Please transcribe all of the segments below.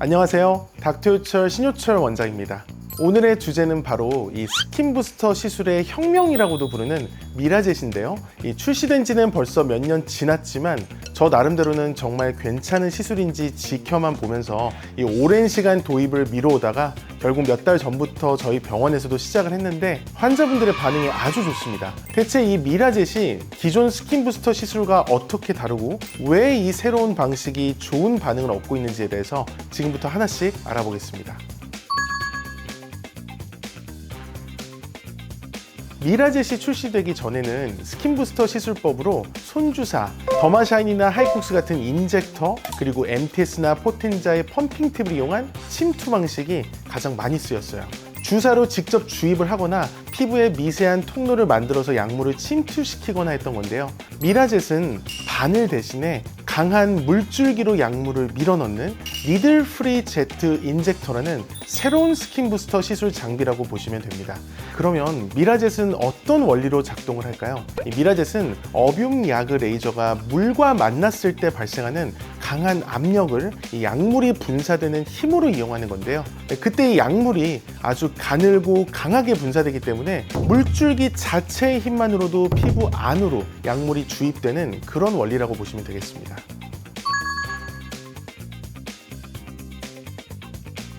안녕하세요. 닥터효철 신효철 원장입니다. 오늘의 주제는 바로 이 스킨 부스터 시술의 혁명이라고도 부르는 미라젯인데요. 이 출시된 지는 벌써 몇 년 지났지만 저 나름대로는 정말 괜찮은 시술인지 지켜만 보면서 이 오랜 시간 도입을 미뤄오다가 결국 몇 달 전부터 저희 병원에서도 시작을 했는데 환자분들의 반응이 아주 좋습니다. 대체 이 미라젯이 기존 스킨 부스터 시술과 어떻게 다르고 왜 이 새로운 방식이 좋은 반응을 얻고 있는지에 대해서 지금부터 하나씩 알아보겠습니다. 미라젯이 출시되기 전에는 스킨 부스터 시술법으로 손주사, 더마샤인이나 하이콕스 같은 인젝터, 그리고 MTS나 포텐자의 펌핑 팁을 이용한 침투 방식이 가장 많이 쓰였어요. 주사로 직접 주입을 하거나 피부에 미세한 통로를 만들어서 약물을 침투시키거나 했던 건데요. 미라젯은 바늘 대신에 강한 물줄기로 약물을 밀어넣는 니들 프리 제트 인젝터라는 새로운 스킨 부스터 시술 장비라고 보시면 됩니다. 그러면 미라젯은 어떤 원리로 작동을 할까요? 이 미라젯은 어뷸 야그 레이저가 물과 만났을 때 발생하는 강한 압력을 이 약물이 분사되는 힘으로 이용하는 건데요. 그때 이 약물이 아주 가늘고 강하게 분사되기 때문에 물줄기 자체의 힘만으로도 피부 안으로 약물이 주입되는 그런 원리라고 보시면 되겠습니다.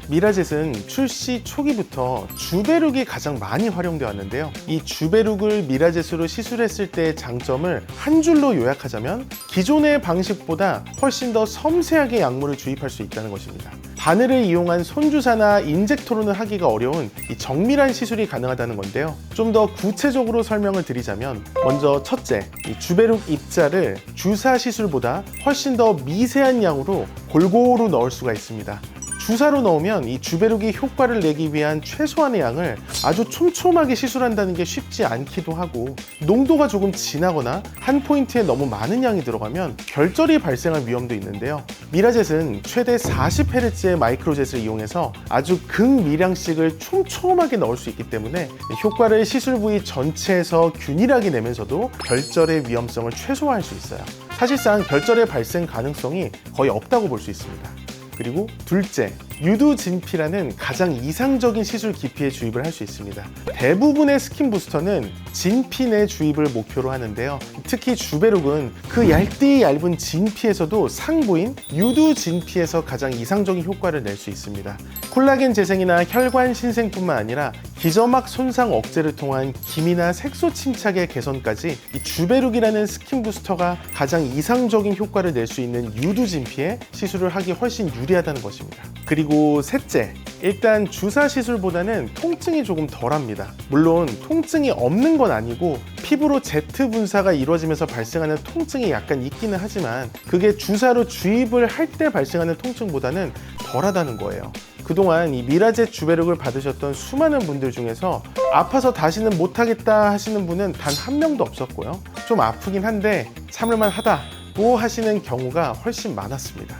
미라젯은 출시 초기부터 주베룩이 가장 많이 활용되어 왔는데요. 이 주베룩을 미라젯으로 시술했을 때의 장점을 한 줄로 요약하자면 기존의 방식보다 훨씬 더 섬세하게 약물을 주입할 수 있다는 것입니다. 바늘을 이용한 손주사나 인젝터로는 하기가 어려운 이 정밀한 시술이 가능하다는 건데요. 좀 더 구체적으로 설명을 드리자면 먼저 첫째, 이 주베룩 입자를 주사 시술보다 훨씬 더 미세한 양으로 골고루 넣을 수가 있습니다. 주사로 넣으면 이 주베룩이 효과를 내기 위한 최소한의 양을 아주 촘촘하게 시술한다는 게 쉽지 않기도 하고, 농도가 조금 진하거나 한 포인트에 너무 많은 양이 들어가면 결절이 발생할 위험도 있는데요. 미라젯은 최대 40Hz의 마이크로젯을 이용해서 아주 극미량씩을 촘촘하게 넣을 수 있기 때문에 효과를 시술 부위 전체에서 균일하게 내면서도 결절의 위험성을 최소화할 수 있어요. 사실상 결절의 발생 가능성이 거의 없다고 볼 수 있습니다. 그리고 둘째, 유두진피라는 가장 이상적인 시술 깊이에 주입을 할 수 있습니다. 대부분의 스킨 부스터는 진피 내 주입을 목표로 하는데요. 특히 주베룩은 그 얇은 진피에서도 상부인 유두진피에서 가장 이상적인 효과를 낼 수 있습니다. 콜라겐 재생이나 혈관 신생뿐만 아니라 기저막 손상 억제를 통한 기미나 색소 침착의 개선까지 이 주베룩이라는 스킨 부스터가 가장 이상적인 효과를 낼 수 있는 유두진피에 시술을 하기 훨씬 유리하다는 것입니다. 그리고 셋째, 일단 주사 시술보다는 통증이 조금 덜합니다. 물론 통증이 없는 건 아니고 피부로 제트 분사가 이루어지면서 발생하는 통증이 약간 있기는 하지만 그게 주사로 주입을 할 때 발생하는 통증보다는 덜하다는 거예요. 그동안 이 미라젯 주베룩을 받으셨던 수많은 분들 중에서 아파서 다시는 못하겠다 하시는 분은 단 한 명도 없었고요. 좀 아프긴 한데 참을만 하다고 하시는 경우가 훨씬 많았습니다.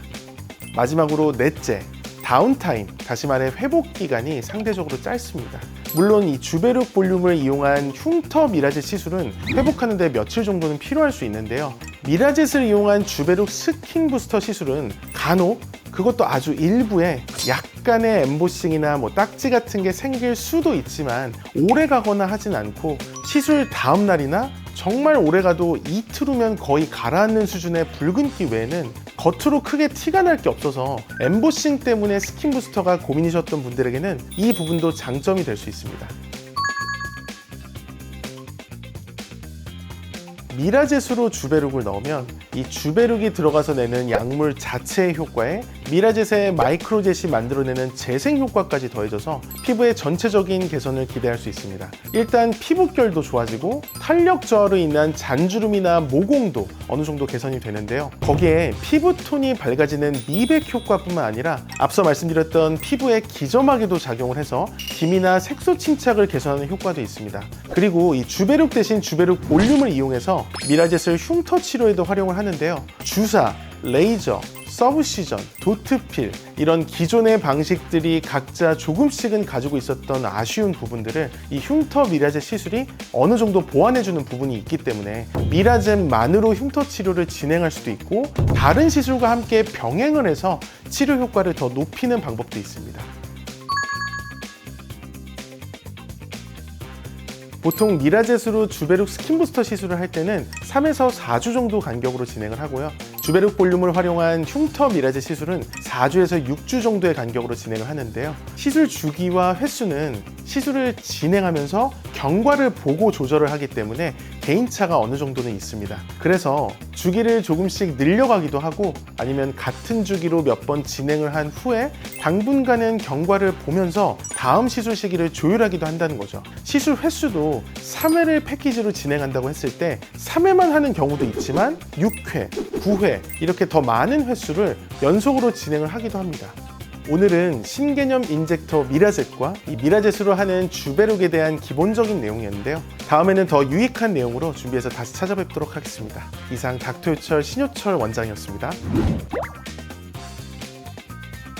마지막으로 넷째, 다운타임, 다시 말해 회복 기간이 상대적으로 짧습니다. 물론 이 주베룩 볼륨을 이용한 흉터 미라젯 시술은 회복하는 데 며칠 정도는 필요할 수 있는데요. 미라젯을 이용한 주베룩 스킨 부스터 시술은 간혹, 그것도 아주 일부에 약간의 엠보싱이나 딱지 같은 게 생길 수도 있지만 오래 가거나 하진 않고, 시술 다음 날이나 정말 오래 가도 이틀 후면 거의 가라앉는 수준의 붉은기 외에는 겉으로 크게 티가 날 게 없어서 엠보싱 때문에 스킨 부스터가 고민이셨던 분들에게는 이 부분도 장점이 될 수 있습니다. 미라젯으로 주베룩을 넣으면 이 주베룩이 들어가서 내는 약물 자체의 효과에 미라젯의 마이크로젯이 만들어내는 재생 효과까지 더해져서 피부의 전체적인 개선을 기대할 수 있습니다. 일단 피부결도 좋아지고 탄력 저하로 인한 잔주름이나 모공도 어느 정도 개선이 되는데요. 거기에 피부톤이 밝아지는 미백 효과뿐만 아니라 앞서 말씀드렸던 피부의 기저막에도 작용을 해서 기미나 색소 침착을 개선하는 효과도 있습니다. 그리고 이 주베룩 대신 주베룩 볼륨을 이용해서 미라젯을 흉터 치료에도 활용을 하는데요. 주사, 레이저, 서브시전, 도트필 이런 기존의 방식들이 각자 조금씩은 가지고 있었던 아쉬운 부분들을 이 흉터 미라제 시술이 어느 정도 보완해주는 부분이 있기 때문에 미라젠만으로 흉터 치료를 진행할 수도 있고 다른 시술과 함께 병행을 해서 치료 효과를 더 높이는 방법도 있습니다. 보통 미라젯으로 주베룩 스킨부스터 시술을 할 때는 3에서 4주 정도 간격으로 진행을 하고요. 주베룩 볼륨을 활용한 흉터 미라젯 시술은 4주에서 6주 정도의 간격으로 진행을 하는데요. 시술 주기와 횟수는 시술을 진행하면서 경과를 보고 조절을 하기 때문에 개인차가 어느 정도는 있습니다. 그래서 주기를 조금씩 늘려가기도 하고 아니면 같은 주기로 몇 번 진행을 한 후에 당분간은 경과를 보면서 다음 시술 시기를 조율하기도 한다는 거죠. 시술 횟수도 3회를 패키지로 진행한다고 했을 때 3회만 하는 경우도 있지만 6회, 9회 이렇게 더 많은 횟수를 연속으로 진행을 하기도 합니다. 오늘은 신개념 인젝터 미라젯과 이 미라젯으로 하는 주베룩에 대한 기본적인 내용이었는데요. 다음에는 더 유익한 내용으로 준비해서 다시 찾아뵙도록 하겠습니다. 이상 닥터효철 신효철 원장이었습니다.